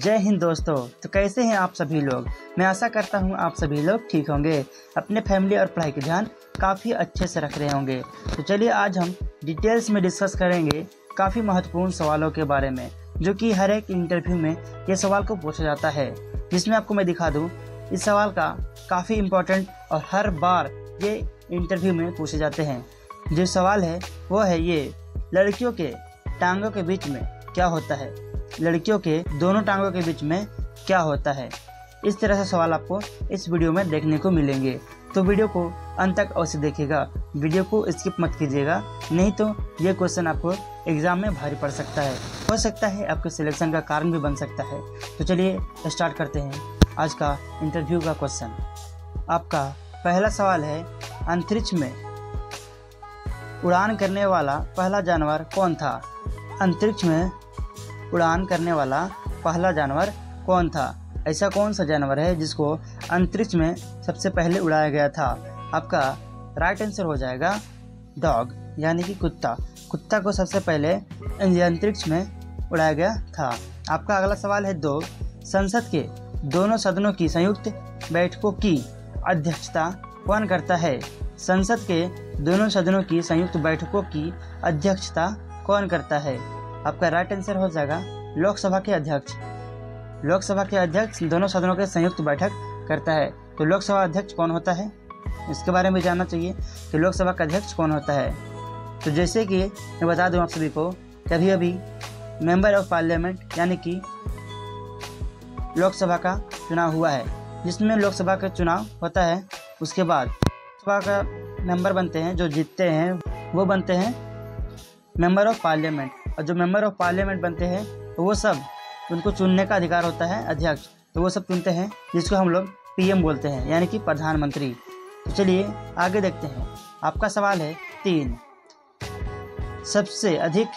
जय हिंद दोस्तों। तो कैसे हैं आप सभी लोग। मैं आशा करता हूं आप सभी लोग ठीक होंगे, अपने फैमिली और पढ़ाई का ध्यान काफ़ी अच्छे से रख रहे होंगे। तो चलिए आज हम डिटेल्स में डिस्कस करेंगे काफ़ी महत्वपूर्ण सवालों के बारे में, जो कि हर एक इंटरव्यू में ये सवाल को पूछा जाता है। जिसमें आपको मैं दिखा दूँ, इस सवाल का काफ़ी इम्पोर्टेंट और हर बार ये इंटरव्यू में पूछे जाते हैं। जो सवाल है वो है ये, लड़कियों के टांगों के बीच में क्या होता है। लड़कियों के दोनों टांगों के बीच में क्या होता है। इस तरह से सवाल आपको इस वीडियो में देखने को मिलेंगे। तो वीडियो को अंत तक अवश्य देखिएगा, वीडियो को स्किप मत कीजिएगा, नहीं तो ये क्वेश्चन आपको एग्जाम में भारी पड़ सकता है, हो सकता है आपके सिलेक्शन का कारण भी बन सकता है। तो चलिए स्टार्ट करते हैं आज का इंटरव्यू का क्वेश्चन। आपका पहला सवाल है, अंतरिक्ष में उड़ान करने वाला पहला जानवर कौन था। अंतरिक्ष में उड़ान करने वाला पहला जानवर कौन था। ऐसा कौन सा जानवर है जिसको अंतरिक्ष में सबसे पहले उड़ाया गया था। आपका राइट आंसर हो जाएगा डॉग, यानी कि कुत्ता। कुत्ता को सबसे पहले अंतरिक्ष में उड़ाया गया था। आपका अगला सवाल है 2, संसद के दोनों सदनों की संयुक्त बैठकों की अध्यक्षता कौन करता है। संसद के दोनों सदनों की संयुक्त बैठकों की अध्यक्षता कौन करता है। आपका राइट आंसर हो जाएगा लोकसभा के अध्यक्ष। लोकसभा के अध्यक्ष दोनों सदनों के संयुक्त बैठक करता है। तो लोकसभा अध्यक्ष कौन होता है, इसके बारे में जानना चाहिए कि लोकसभा का अध्यक्ष कौन होता है। तो जैसे कि मैं बता दूं आप सभी को, कभी अभी मेंबर ऑफ पार्लियामेंट यानी कि लोकसभा का चुनाव हुआ है, जिसमें लोकसभा का चुनाव होता है। उसके बाद लोकसभा का मेंबर बनते हैं, जो जीतते हैं वो बनते हैं मेंबर ऑफ पार्लियामेंट। और जो मेंबर ऑफ पार्लियामेंट बनते हैं तो वो सब, उनको चुनने का अधिकार होता है अध्यक्ष, तो वो सब चुनते हैं, जिसको हम लोग पीएम बोलते हैं, यानी कि प्रधानमंत्री। तो चलिए आगे देखते हैं। आपका सवाल है 3, सबसे अधिक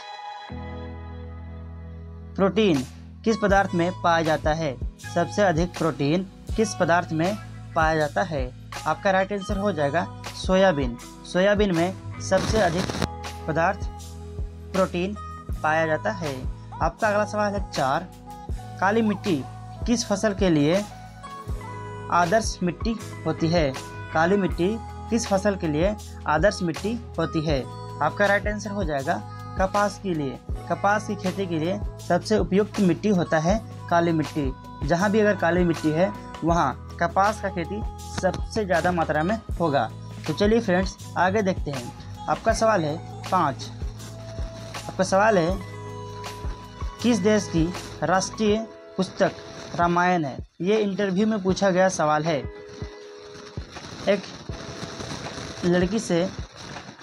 प्रोटीन किस पदार्थ में पाया जाता है। सबसे अधिक प्रोटीन किस पदार्थ में पाया जाता है। आपका राइट आंसर हो जाएगा सोयाबीन। सोयाबीन में सबसे अधिक पदार्थ प्रोटीन पाया जाता है। आपका अगला सवाल है 4, काली मिट्टी किस फसल के लिए आदर्श मिट्टी होती है। काली मिट्टी किस फसल के लिए आदर्श मिट्टी होती है। आपका राइट आंसर हो जाएगा कपास के लिए। कपास की खेती के लिए सबसे उपयुक्त मिट्टी होता है काली मिट्टी। जहाँ भी अगर काली मिट्टी है वहाँ कपास का खेती सबसे ज़्यादा मात्रा में होगा। तो चलिए फ्रेंड्स आगे देखते हैं। आपका सवाल है 5। आपका सवाल है, किस देश की राष्ट्रीय पुस्तक रामायण है। ये इंटरव्यू में पूछा गया सवाल है। एक लड़की से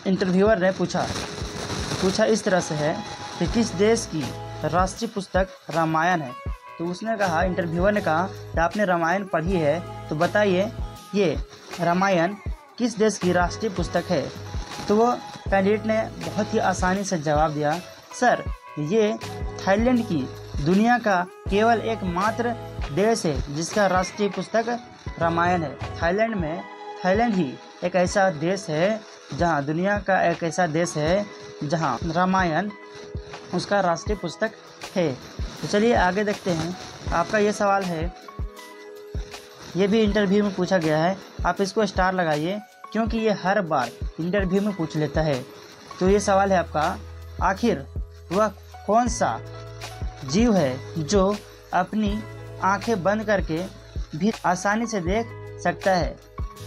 इंटरव्यूअर ने पूछा इस तरह से है कि किस देश की राष्ट्रीय पुस्तक रामायण है। तो उसने कहा, इंटरव्यूअर ने कहा कि आपने रामायण पढ़ी है, तो बताइए ये रामायण किस देश की राष्ट्रीय पुस्तक है। तो वो कैंडिडेट ने बहुत ही आसानी से जवाब दिया, सर ये थाईलैंड की दुनिया का केवल एकमात्र देश है जिसका राष्ट्रीय पुस्तक रामायण है। थाईलैंड ही एक ऐसा देश है जहां, दुनिया का एक ऐसा देश है जहां रामायण उसका राष्ट्रीय पुस्तक है। तो चलिए आगे देखते हैं। आपका ये सवाल है, ये भी इंटरव्यू में पूछा गया है। आप इसको स्टार लगाइए, क्योंकि ये हर बार इंटरव्यू में पूछ लेता है। तो ये सवाल है आपका, आखिर वह कौन सा जीव है जो अपनी आंखें बंद करके भी आसानी से देख सकता है।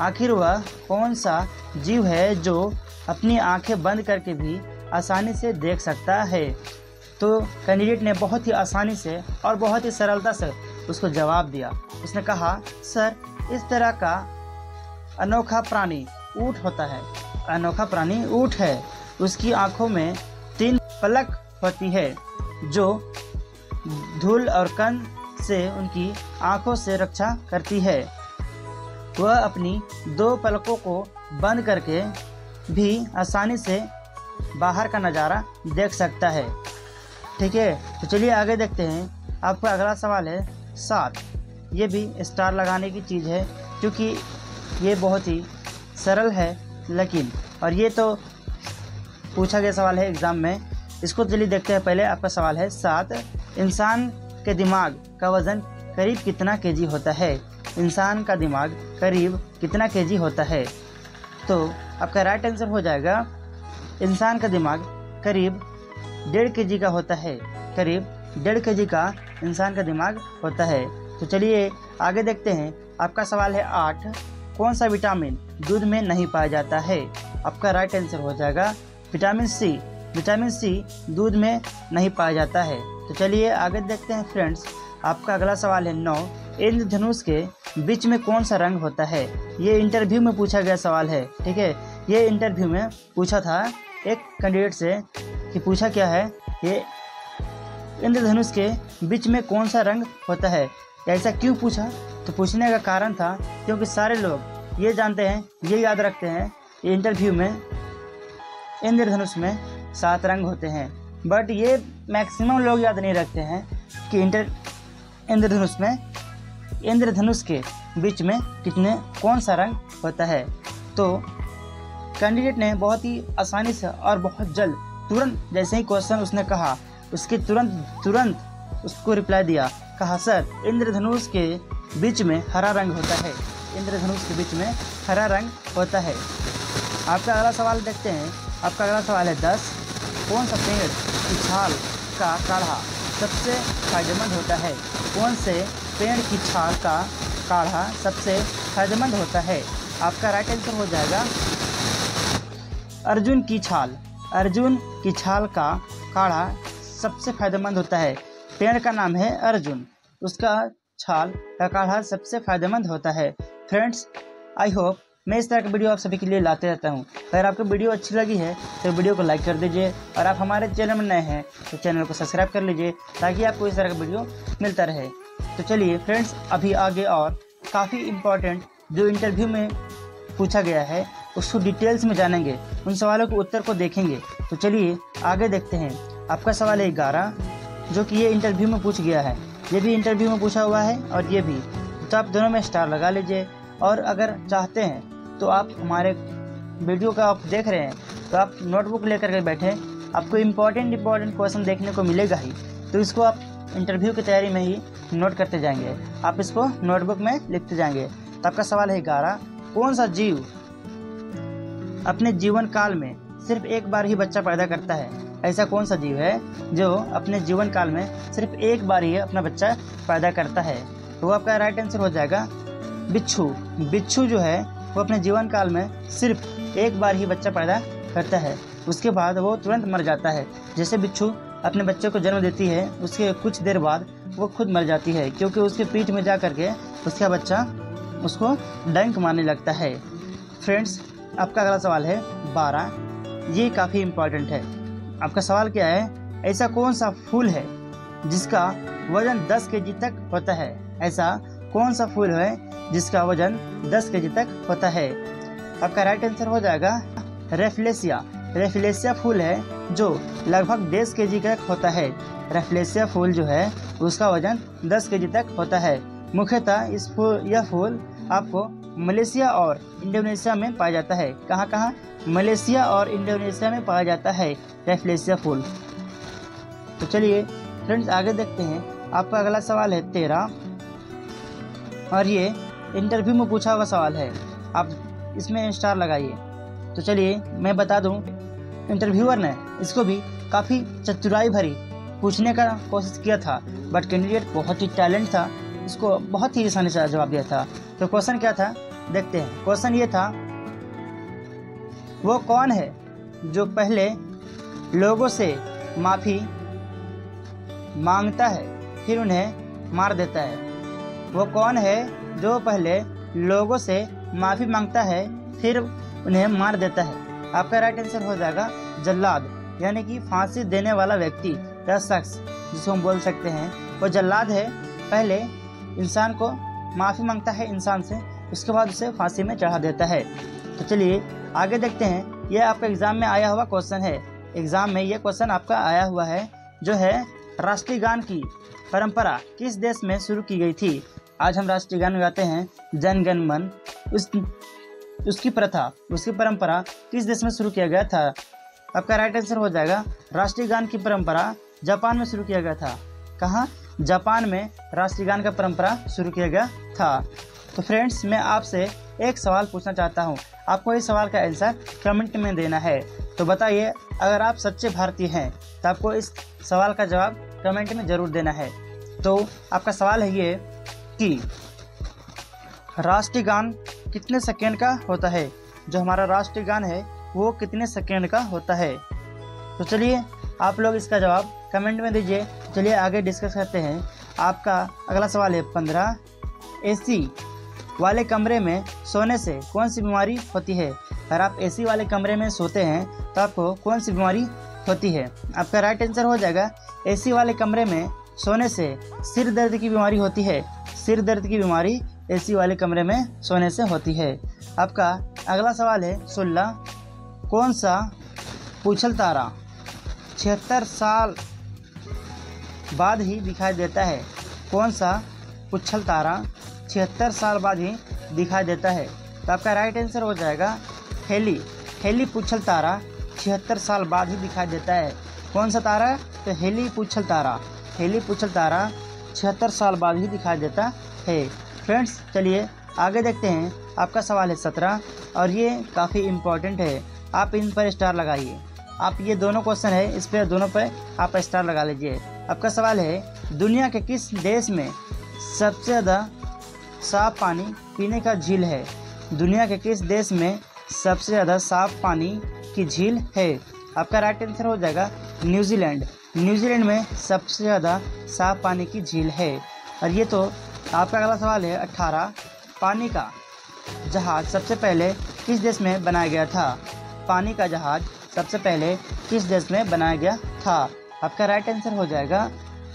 आखिर वह कौन सा जीव है जो अपनी आंखें बंद करके भी आसानी से देख सकता है। तो कैंडिडेट ने बहुत ही आसानी से और बहुत ही सरलता से उसको जवाब दिया। उसने कहा, सर इस तरह का अनोखा प्राणी ऊँट होता है। अनोखा प्राणी ऊँट है। उसकी आंखों में 3 पलक होती है जो धूल और कण से उनकी आंखों से रक्षा करती है। वह अपनी 2 पलकों को बंद करके भी आसानी से बाहर का नज़ारा देख सकता है। ठीक है, तो चलिए आगे देखते हैं। आपका अगला सवाल है 7। ये भी स्टार लगाने की चीज़ है, क्योंकि ये बहुत ही सरल है, लेकिन और ये तो पूछा गया सवाल है एग्ज़ाम में। इसको चलिए देखते हैं। पहले आपका सवाल है 7, इंसान के दिमाग का वजन करीब कितना केजी होता है? इंसान का दिमाग करीब कितना केजी होता है? तो आपका राइट आंसर हो जाएगा इंसान का दिमाग करीब 1.5 केजी का होता है। करीब 1.5 केजी का इंसान का दिमाग होता है। तो चलिए आगे देखते हैं। आपका सवाल है 8, कौन सा विटामिन दूध में नहीं पाया जाता है? आपका राइट आंसर हो जाएगा विटामिन सी। विटामिन सी दूध में नहीं पाया जाता है। तो चलिए आगे देखते हैं फ्रेंड्स। आपका अगला सवाल है 9, इंद्रधनुष के बीच में कौन सा रंग होता है? ये इंटरव्यू में पूछा गया सवाल है, ठीक है। ये इंटरव्यू में पूछा था एक कैंडिडेट से कि पूछा क्या है, ये इंद्रधनुष के बीच में कौन सा रंग होता है? ऐसा क्यों पूछा? तो पूछने का कारण था क्योंकि सारे लोग ये जानते हैं, ये याद रखते हैं ये इंटरव्यू में इंद्रधनुष में 7 रंग होते हैं, बट ये मैक्सिमम लोग याद नहीं रखते हैं कि इंद्रधनुष के बीच में कौन सा रंग होता है। तो कैंडिडेट ने बहुत ही आसानी से और बहुत जल्द तुरंत जैसे ही क्वेश्चन उसने कहा उसके तुरंत उसको रिप्लाई दिया, कहा सर इंद्रधनुष के बीच में हरा रंग होता है। इंद्रधनुष के बीच में हरा रंग होता है। आपका अगला सवाल देखते हैं। आपका अगला सवाल है 10, कौन सा पेड़ की छाल का काढ़ा सबसे फायदेमंद होता है? कौन से पेड़ की छाल का काढ़ा सबसे फायदेमंद होता है? आपका राइट आंसर हो जाएगा अर्जुन की छाल। अर्जुन की छाल का काढ़ा सबसे फायदेमंद होता है। पेड़ का नाम है अर्जुन, उसका छाल का काढ़ा सबसे फायदेमंद होता है। फ्रेंड्स, आई होप मैं इस तरह की वीडियो आप सभी के लिए लाते रहता हूँ। अगर आपको वीडियो अच्छी लगी है तो वीडियो को लाइक कर दीजिए, और आप हमारे चैनल में नए हैं तो चैनल को सब्सक्राइब कर लीजिए ताकि आपको इस तरह का वीडियो मिलता रहे। तो चलिए फ्रेंड्स, अभी आगे और काफ़ी इम्पोर्टेंट जो इंटरव्यू में पूछा गया है उसको डिटेल्स में जानेंगे, उन सवालों के उत्तर को देखेंगे। तो चलिए आगे देखते हैं। आपका सवाल है 11, जो कि ये इंटरव्यू में पूछ गया है। ये भी इंटरव्यू में पूछा हुआ है और ये भी, तो आप दोनों में स्टार लगा लीजिए। और अगर चाहते हैं तो आप हमारे वीडियो का आप देख रहे हैं तो आप नोटबुक लेकर के बैठे, आपको इम्पोर्टेंट क्वेश्चन देखने को मिलेगा ही, तो इसको आप इंटरव्यू की तैयारी में ही नोट करते जाएंगे, आप इसको नोटबुक में लिखते जाएंगे। तो आपका सवाल है 11, कौन सा जीव अपने जीवन काल में सिर्फ एक बार ही बच्चा पैदा करता है? ऐसा कौन सा जीव है जो अपने जीवन काल में सिर्फ एक बार ही अपना बच्चा पैदा करता है? तो आपका राइट आंसर हो जाएगा बिच्छू। बिच्छू जो है वो अपने जीवन काल में सिर्फ एक बार ही बच्चा पैदा करता है, उसके बाद वो तुरंत मर जाता है। जैसे बिच्छू अपने बच्चे को जन्म देती है, उसके कुछ देर बाद वो खुद मर जाती है, क्योंकि उसके पीठ में जा करके उसका बच्चा उसको डंक मारने लगता है। फ्रेंड्स, आपका अगला सवाल है 12, ये काफ़ी इम्पोर्टेंट है। आपका सवाल क्या है, ऐसा कौन सा फूल है जिसका वजन 10 केजी तक होता है? ऐसा कौन सा फूल है जिसका वजन 10 केजी तक होता है? आपका राइट आंसर हो जाएगा रेफ्लेसिया। रेफ्लेसिया फूल है जो लगभग 10 केजी तक होता है। रेफ्लेसिया फूल जो है उसका वजन 10 केजी तक होता है। मुख्यतः यह फूल आपको मलेशिया और इंडोनेशिया में पाया जाता है। कहाँ? मलेशिया और इंडोनेशिया में पाया जाता है रेफ्लेसिया फूल। तो चलिए फ्रेंड्स आगे देखते हैं। आपका अगला सवाल है 13, और ये इंटरव्यू में पूछा हुआ सवाल है, आप इसमें स्टार लगाइए। तो चलिए मैं बता दूं, इंटरव्यूअर ने इसको भी काफ़ी चतुराई भरी पूछने का कोशिश किया था, बट कैंडिडेट बहुत ही टैलेंट था, इसको बहुत ही आसानी से जवाब दिया था। तो क्वेश्चन क्या था देखते हैं। क्वेश्चन ये था, वो कौन है जो पहले लोगों से माफ़ी मांगता है फिर उन्हें मार देता है? वो कौन है जो पहले लोगों से माफ़ी मांगता है फिर उन्हें मार देता है? आपका राइट आंसर हो जाएगा जल्लाद, यानी कि फांसी देने वाला व्यक्ति या शख्स जिसको हम बोल सकते हैं वो जल्लाद है। पहले इंसान को माफ़ी मांगता है इंसान से, उसके बाद उसे फांसी में चढ़ा देता है। तो चलिए आगे देखते हैं। यह आपका एग्ज़ाम में आया हुआ क्वेश्चन है। एग्ज़ाम में ये क्वेश्चन आपका आया हुआ है, जो है राष्ट्रीय गान की परंपरा किस देश में शुरू की गई थी? आज हम राष्ट्रीय गान गाते हैं जन गण मन, उसकी प्रथा, उसकी परंपरा किस देश में शुरू किया गया था? आपका राइट आंसर हो जाएगा राष्ट्रीय गान की परंपरा जापान में शुरू किया गया था। कहाँ? जापान में राष्ट्रगान का परंपरा शुरू किया गया था। तो फ्रेंड्स, मैं आपसे एक सवाल पूछना चाहता हूँ, आपको इस सवाल का आंसर कमेंट में देना है। तो बताइए, अगर आप सच्चे भारतीय हैं तो आपको इस सवाल का जवाब कमेंट में ज़रूर देना है। तो आपका सवाल है ये कि राष्ट्रीय गान कितने सेकेंड का होता है? जो हमारा राष्ट्रीय गान है वो कितने सेकेंड का होता है? तो चलिए आप लोग इसका जवाब कमेंट में दीजिए। चलिए आगे डिस्कस करते हैं। आपका अगला सवाल है 15, एसी वाले कमरे में सोने से कौन सी बीमारी होती है? अगर आप एसी वाले कमरे में सोते हैं तो आपको कौन सी बीमारी होती है? आपका राइट आंसर हो जाएगा एसी वाले कमरे में सोने से सिर दर्द की बीमारी होती है। सिर दर्द की बीमारी एसी वाले कमरे में सोने से होती है। आपका अगला सवाल है 16, कौन सा पूछल तारा 76 साल बाद ही दिखाई देता है? कौन सा पूछल तारा 76 साल बाद ही दिखाई देता है? तो आपका राइट आंसर हो जाएगा हेली। हेली पूछल तारा 76 साल बाद ही दिखाई देता है। कौन सा तारा? तो हेली पूछल तारा। हेली पूछल तारा 76 साल बाद ही दिखाई देता है। फ्रेंड्स, चलिए आगे देखते हैं। आपका सवाल है 17 और ये काफ़ी इम्पोर्टेंट है, आप इन पर स्टार लगाइए। आप ये दोनों क्वेश्चन है, इस पर दोनों पर आप स्टार लगा लीजिए। आपका सवाल है दुनिया के किस देश में सबसे ज़्यादा साफ पानी पीने का झील है? दुनिया के किस देश में सबसे ज़्यादा साफ पानी की झील है? आपका राइट आंसर हो जाएगा न्यूजीलैंड। न्यूजीलैंड में सबसे ज़्यादा साफ पानी की झील है। और ये तो आपका अगला सवाल है 18, पानी का जहाज़ सबसे पहले किस देश में बनाया गया था? पानी का जहाज़ सबसे पहले किस देश में बनाया गया था? आपका राइट आंसर हो जाएगा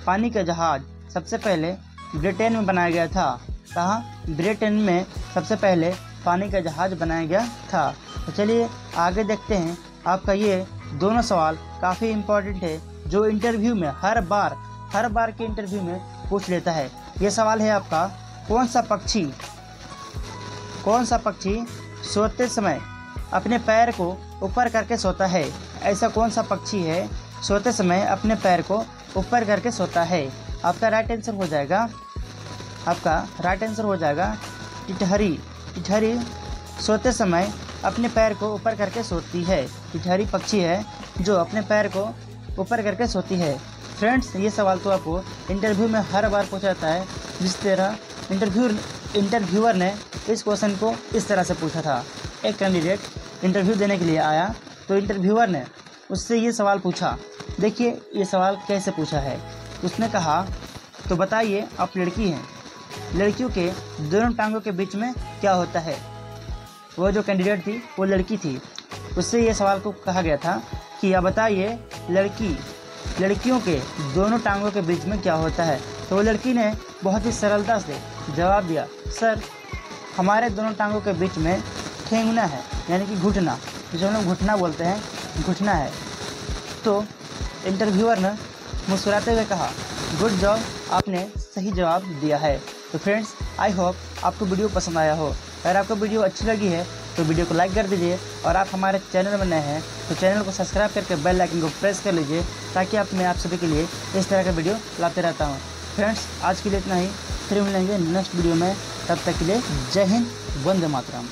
पानी का जहाज़ सबसे पहले ब्रिटेन में बनाया गया था। कहाँ? ब्रिटेन में सबसे पहले पानी का जहाज़ बनाया गया था। तो चलिए आगे देखते हैं। आपका ये दोनों सवाल काफ़ी इम्पोर्टेंट है, जो इंटरव्यू में हर बार के इंटरव्यू में पूछ लेता है। ये सवाल है आपका, कौन सा पक्षी सोते समय अपने पैर को ऊपर करके सोता है? ऐसा कौन सा पक्षी है सोते समय अपने पैर को ऊपर करके सोता है? आपका राइट आंसर हो जाएगा टिटहरी। टिटहरी सोते समय अपने पैर को ऊपर करके सोती है। टिटहरी पक्षी है जो अपने पैर को ऊपर करके सोती है। फ्रेंड्स, ये सवाल तो आपको इंटरव्यू में हर बार पूछा जाता है। जिस तरह इंटरव्यूअर ने इस क्वेश्चन को इस तरह से पूछा था। एक कैंडिडेट इंटरव्यू देने के लिए आया तो इंटरव्यूअर ने उससे ये सवाल पूछा। देखिए ये सवाल कैसे पूछा है। उसने कहा, तो बताइए, आप लड़की हैं, लड़कियों के दोनों टांगों के बीच में क्या होता है? वो जो कैंडिडेट थी वो लड़की थी। उससे ये सवाल को कहा गया था कि आप बताइए, लड़कियों के दोनों टांगों के बीच में क्या होता है? तो वो लड़की ने बहुत ही सरलता से जवाब दिया, सर, हमारे दोनों टांगों के बीच में ठेंगना है, यानी कि घुटना, जिसे हम लोग घुटना बोलते हैं, घुटना है। तो इंटरव्यूअर ने मुस्कुराते हुए कहा, गुड जॉब, आपने सही जवाब दिया है। तो फ्रेंड्स, आई होप आपको वीडियो पसंद आया हो। अगर आपको वीडियो अच्छी लगी है तो वीडियो को लाइक कर दीजिए, और आप हमारे चैनल में नए हैं तो चैनल को सब्सक्राइब करके बेल आइकन को प्रेस कर लीजिए, ताकि मैं आप सभी के लिए इस तरह का वीडियो लाते रहता हूँ। फ्रेंड्स, आज के लिए इतना ही, फिर मिलेंगे नेक्स्ट वीडियो में। तब तक के लिए जय हिंद, वंदे मातरम।